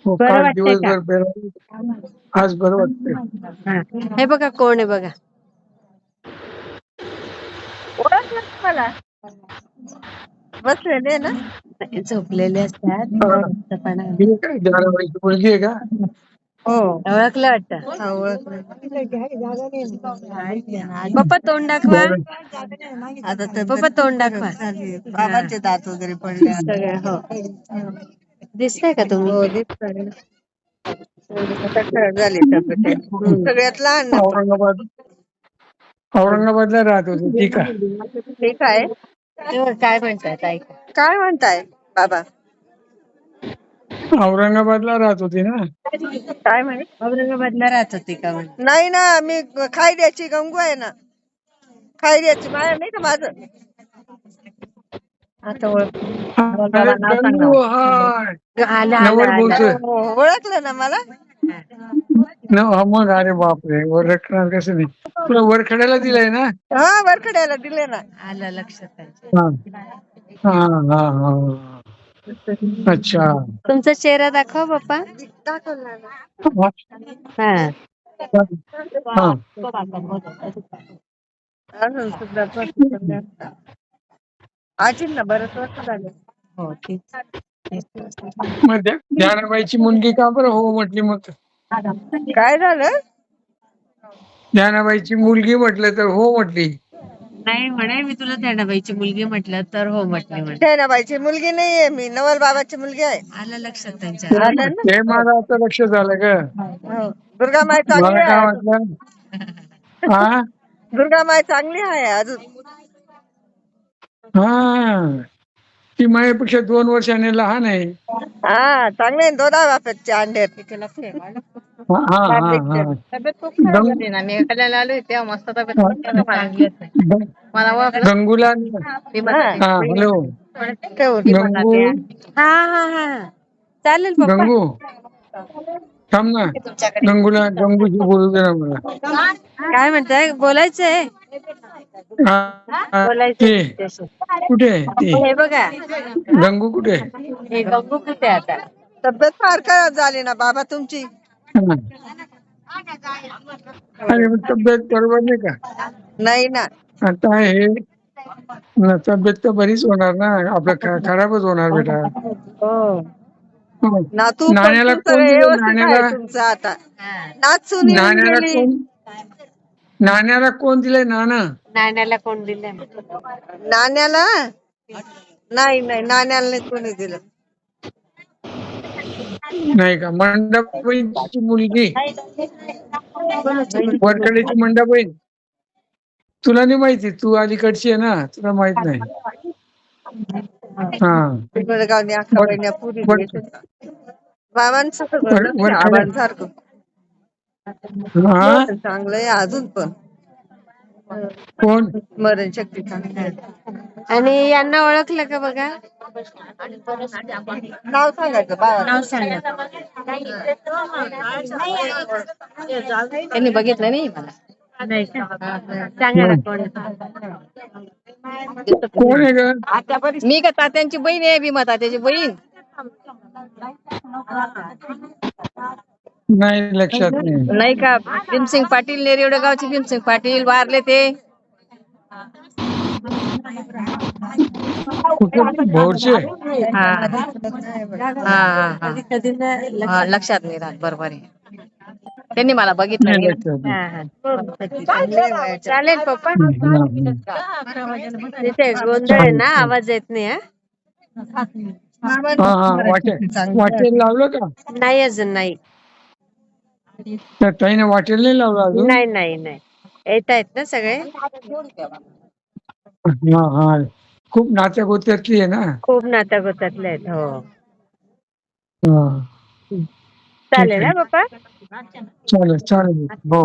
हो, बरं काल वाटतंय का? दिवसभर पेरावं. आज बरं वाटतंय. हा. हे बघा कोण आहे बघा. ओळखलं मला बसलेले ना. झोपलेले असतात. हा. रक्तपणा. ही काय जाणाबाईची मुलगी आहे का? हो ओळखलं वाटतं. हा, ओळखलं. पप्पा तोंड दाखवा. बरं. आता पप्पा तोंड दाखवा. बाबांचे दात वगैरे पडले आता. सगळं हो. दिसतंय का तुम्ही? हो दिसतंय. आता खराब झाली तब्येत. सगळ्यात लहान ना पण. औरंगाबादला राहत होती ती का? ठीक आहे. काय म्हणतात ऐका. काय म्हणताय बाबा? औरंगाबादला राहत होती ना? काय म्हणे? औरंगाबादला राहत होती का म्हणे? नाही ना, मी खायद्याची गंगू आहे ना. खायद्याची माया नाही का माझं. आता ओळख. अरे गंगू हाय. आलं नवल आलं आलं. बोलतोय. ओळखलं ना मला. मग अरे बापरे, ओळखणार कसं नाही. तुला वरखड्याला दिलंय ना? हा वरखड्याला दिले ना. आलं लक्षात त्यांच्या. हा हा हा हा. अच्छा. तुमचा चेहरा दाखवा पप्पा. दाखवला ना. हा. हा. अजून सुद्धा आजींना बरंच वर्ष झाले. हो ठीक. मग ध्यानाबाईची मुलगी का बरं हो म्हटली मग? काय झालं? ध्यानाबाईची मुलगी म्हटलं तर हो म्हटली. नाही म्हणे मी तुला ध्यानाबाईची मुलगी म्हटलं तर हो म्हटली म्हणे. सैनाबाईची मुलगी नाहीये मी, नवल बाबाची मुलगी आहे. आलं लक्षात त्यांच्या. आलं ना? ते मला आता लक्षात आलं का? हो. दुर्गामाई चांगली मला काय आहे अजून. वाटलं हा दुर्गामाई चांगली आहे अजून. हा, ती माझ्यापेक्षा 2 वर्षांनी लहान आहे. हा चांगले दोधा बापाचे अंडे. हा हा हा हा. तब्येत खूप खराब झाली ना. मी एखाद्याला आलो तेव्हा मस्त तब्येत. मला ओळखलं. गंगूला हा हॅलो गंगू हा हा हा. चालेल पप्पा. गंगू थांब ना. गंगूशी बोलू दे ना मला. काय म्हणताय? बोलायचंय. हा, हा, बोलायचंय ते तुमच्याशी. कुठे आहे ती? हे बघा. गंगू कुठे आहे? हे गंगू कुठे आता? तब्येत फार खराब झाली ना बाबा तुमची. हा. अरे मग तब्येत बरोबर नाही का? नाही ना. आता हे तब्येत तर बरीच होणार ना, आपलं खराबच होणार बेटा. हो हो. नातू पण नाण्याला तू कोण सगळं दिलं? व्यवस्थित आहे नाण्याला तुमचं आता. नाचून येऊन नाण्याला गेली. कोण नाण्याला कोण दिलंय? नाण्याला कोण दिलंय? नाण्याला नाही नाही, नाण्याला नाही कोणी दिलं. नाही का? मंडाबाईची मुलगी, वरकडेची मंडाबाई. तुला नाही माहिती, तू अलीकडची आहे ना, तुला माहित नाही. हा पिंपळगावने अख्खा बहिण्या पुरी बाबांचं सगळं लक्ष आबांसारखं. हा चांगलं आहे अजून पण. कोण? स्मरण शक्ती चांगली आहे. आणि यांना ओळखलं का बघा? नाव सांगायचं बाबा. नाव सांगा. त्यांनी बघितलं नाही मला. नाही का? सांगा ना कोण? कोण आहे ग? मी का तात्यांची बहीण आहे, भीमा तात्याची बहीण. नाही लक्षात नाही. नाही का? भीमसिंग पाटील, नेरेवडे गावचे भीमसिंग पाटील वारले ते. कुठे भोरचे? हा लक्षात नाही राहत. बरोबर आहे. त्यांनी मला बघितलं नाही नाही लक्षात नाही. ना. चालेल पप्पा. तिथे गोंधळ आहे ना, आवाज येत नाही. हा हा वाटेल लावलं का? नाही अजून नाही. त्या ताईने वाटेल नाही लावलं अजून? नाही नाही नाही. येत आहेत ना सगळे. हा हा, खूप नात्या गोत्यातली आहे ना. खूप नात्या गोत्यातले आहेत. हो हा ठीक चालेल आहे. ना पप्पा. चालेल चालेल हो.